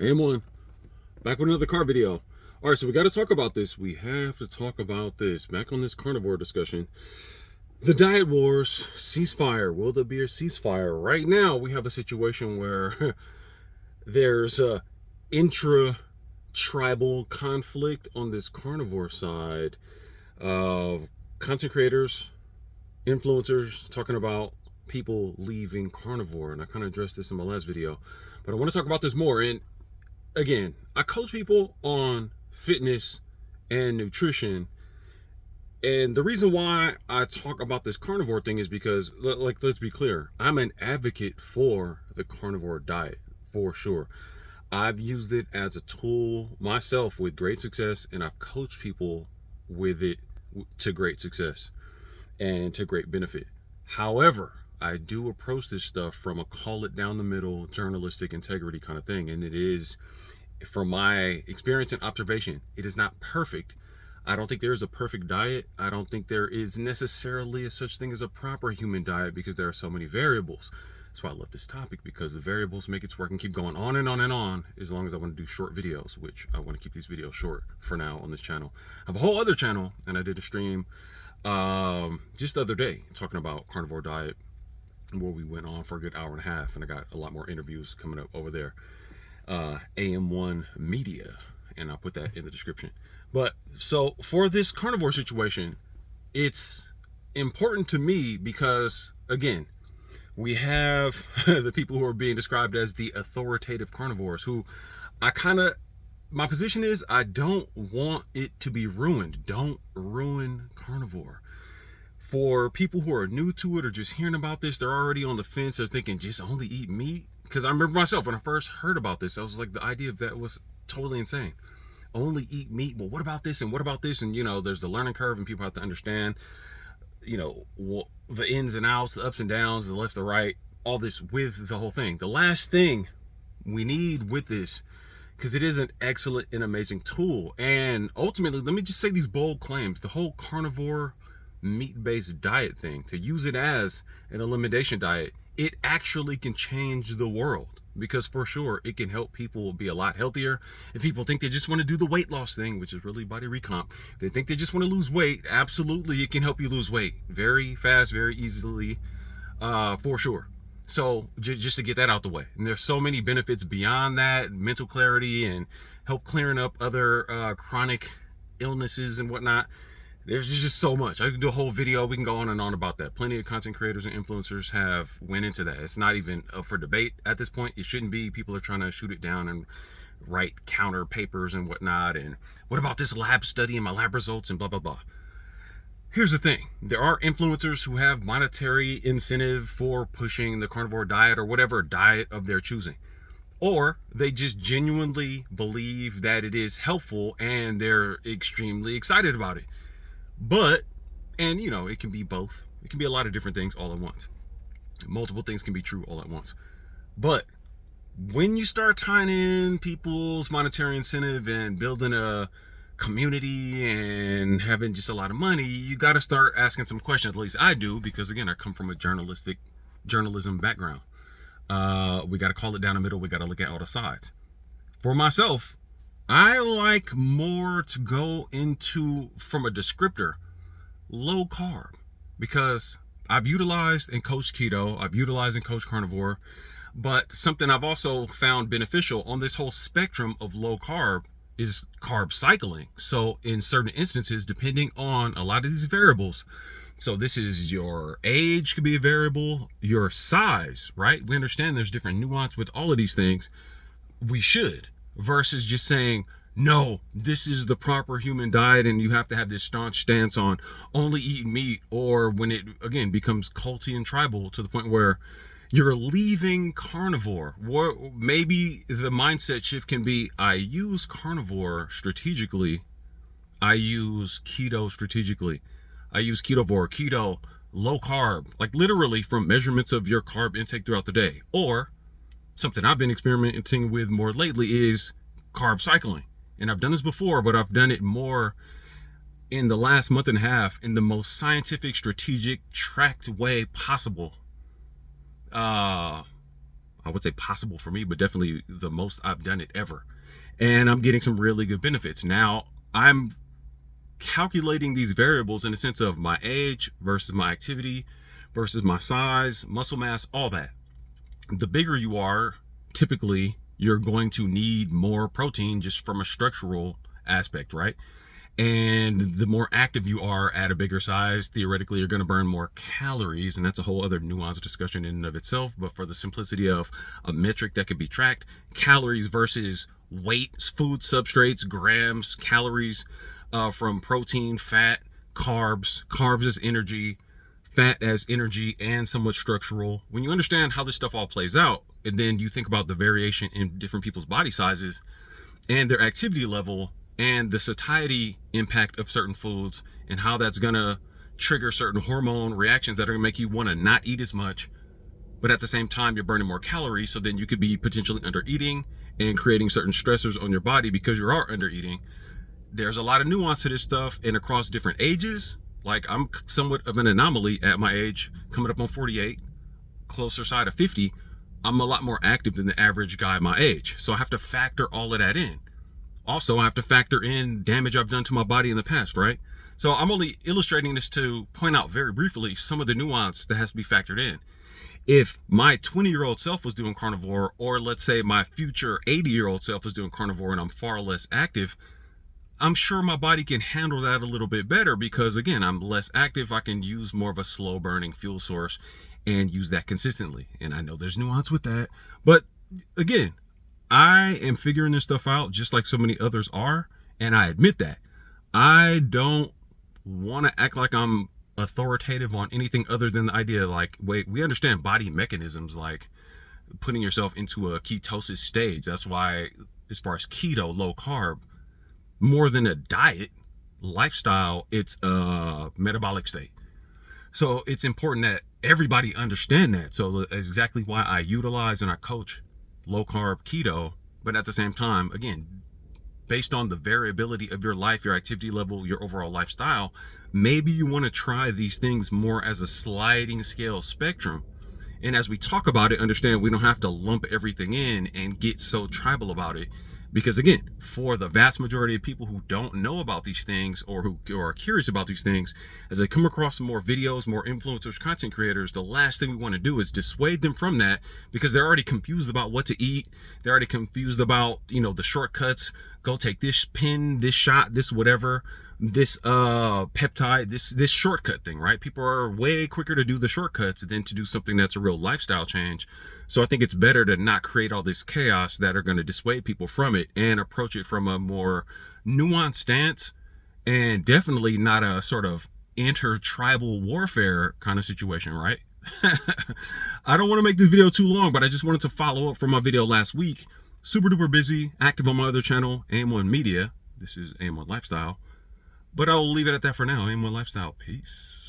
AM1, back with another car video. All right, so we got to talk about this. We have to talk about this. Back on this carnivore discussion. The diet wars, ceasefire. Will there be a ceasefire? Right now, we have a situation where there's a intra-tribal conflict on this carnivore side of content creators, influencers talking about people leaving carnivore. And I kind of addressed this in my last video, but I want to talk about this more. And again, I coach people on fitness and nutrition, and the reason why I talk about this carnivore thing is because, like, let's be clear, I'm an advocate for the carnivore diet for sure. I've used it as a tool myself with great success, and I've coached people with it to great success and to great benefit. However, I do approach this stuff from a call it down the middle, journalistic integrity kind of thing. And it is, from my experience and observation, it is not perfect. I don't think there is a perfect diet. I don't think there is necessarily a such thing as a proper human diet because there are so many variables. That's why I love this topic, because the variables make it so I can keep going on and on and on as long as I want to do short videos, which I want to keep these videos short for now on this channel. I have a whole other channel, and I did a stream just the other day talking about carnivore diet, where we went on for a good hour and a half, and I got a lot more interviews coming up over there. AM1 Media, and I'll put that in the description. But so for this carnivore situation, it's important to me because, again, we have the people who are being described as the authoritative carnivores, who my position is, I don't want it to be ruined. Don't ruin carnivore. For people who are new to it or just hearing about this, they're already on the fence. They're thinking, just only eat meat? Because I remember myself, when I first heard about this, I was like, the idea of that was totally insane. Only eat meat? Well, what about this and what about this? And, there's the learning curve, and people have to understand, the ins and outs, the ups and downs, the left, the right, all this with the whole thing. The last thing we need with this, because it is an excellent and amazing tool. And ultimately, let me just say these bold claims. The whole carnivore meat-based diet thing, to use it as an elimination diet, it actually can change the world, because for sure it can help people be a lot healthier. If people think they just want to do the weight loss thing, which is really body recomp, if they think they just want to lose weight, absolutely it can help you lose weight very fast, very easily, for sure. So just to get that out the way, and there's so many benefits beyond that, mental clarity and help clearing up other chronic illnesses and whatnot. There's just so much. I could do a whole video. We can go on and on about that. Plenty of content creators and influencers have went into that. It's not even up for debate at this point. It shouldn't be. People are trying to shoot it down and write counter papers and whatnot. And what about this lab study and my lab results and blah, blah, blah. Here's the thing. There are influencers who have monetary incentive for pushing the carnivore diet or whatever diet of their choosing. Or they just genuinely believe that it is helpful and they're extremely excited about it. But, and it can be both. It can be a lot of different things all at once. Multiple things can be true all at once. But when you start tying in people's monetary incentive and building a community and having just a lot of money, you got to start asking some questions. At least I do, because again, I come from a journalism background. We got to call it down the middle. We got to look at all the sides. For myself, I like more to go into, from a descriptor, low carb, because I've utilized and coached keto, I've utilized and coached carnivore, but something I've also found beneficial on this whole spectrum of low carb is carb cycling. So in certain instances, depending on a lot of these variables, so this is your age could be a variable, your size, right? We understand there's different nuance with all of these things. We should. Versus just saying, no, this is the proper human diet and you have to have this staunch stance on only eating meat, or when it, again, becomes culty and tribal to the point where you're leaving carnivore. Maybe the mindset shift can be, I use carnivore strategically, I use keto strategically, I use keto, low carb, like literally from measurements of your carb intake throughout the day. Or something I've been experimenting with more lately is carb cycling. And I've done this before, but I've done it more in the last month and a half in the most scientific, strategic, tracked way possible. I would say possible for me, but definitely the most I've done it ever. And I'm getting some really good benefits. Now, I'm calculating these variables in the sense of my age versus my activity versus my size, muscle mass, all that. The bigger you are, typically you're going to need more protein just from a structural aspect, right? And the more active you are at a bigger size, theoretically, you're going to burn more calories. And that's a whole other nuanced discussion in and of itself. But for the simplicity of a metric that can be tracked, calories versus weight, food substrates, grams, calories from protein, fat, carbs as energy, fat as energy, and somewhat structural. When you understand how this stuff all plays out, and then you think about the variation in different people's body sizes and their activity level, and the satiety impact of certain foods and how that's gonna trigger certain hormone reactions that are gonna make you want to not eat as much, but at the same time you're burning more calories, so then you could be potentially under eating and creating certain stressors on your body because you are under eating. There's a lot of nuance to this stuff, and across different ages. Like, I'm somewhat of an anomaly at my age, coming up on 48, closer side of 50. I'm a lot more active than the average guy my age, so I have to factor all of that in. Also, I have to factor in damage I've done to my body in the past, right? So I'm only illustrating this to point out very briefly some of the nuance that has to be factored in. If my 20-year-old self was doing carnivore, or let's say my future 80-year-old self was doing carnivore and I'm far less active, I'm sure my body can handle that a little bit better because, again, I'm less active. I can use more of a slow burning fuel source and use that consistently. And I know there's nuance with that. But again, I am figuring this stuff out just like so many others are. And I admit that. I don't want to act like I'm authoritative on anything other than the idea, like, wait, we understand body mechanisms, like putting yourself into a ketosis stage. That's why, as far as keto, low carb, more than a diet, lifestyle, it's a metabolic state. So it's important that everybody understand that. So that's exactly why I utilize and I coach low carb keto. But at the same time, again, based on the variability of your life, your activity level, your overall lifestyle, maybe you want to try these things more as a sliding scale spectrum. And as we talk about it, understand we don't have to lump everything in and get so tribal about it. Because again, for the vast majority of people who don't know about these things, or who are curious about these things, as they come across more videos, more influencers, content creators, the last thing we want to do is dissuade them from that, because they're already confused about what to eat. They're already confused about, the shortcuts. Go take this pin, this shot, this whatever, this peptide, this shortcut thing, right? People are way quicker to do the shortcuts than to do something that's a real lifestyle change. So I think it's better to not create all this chaos that are going to dissuade people from it, and approach it from a more nuanced stance, and definitely not a sort of inter-tribal warfare kind of situation, right? I don't want to make this video too long, but I just wanted to follow up from my video last week. Super duper busy, active on my other channel, AM1 Media. This is AM1 Lifestyle. But I'll leave it at that for now. AM1 Lifestyle. Peace.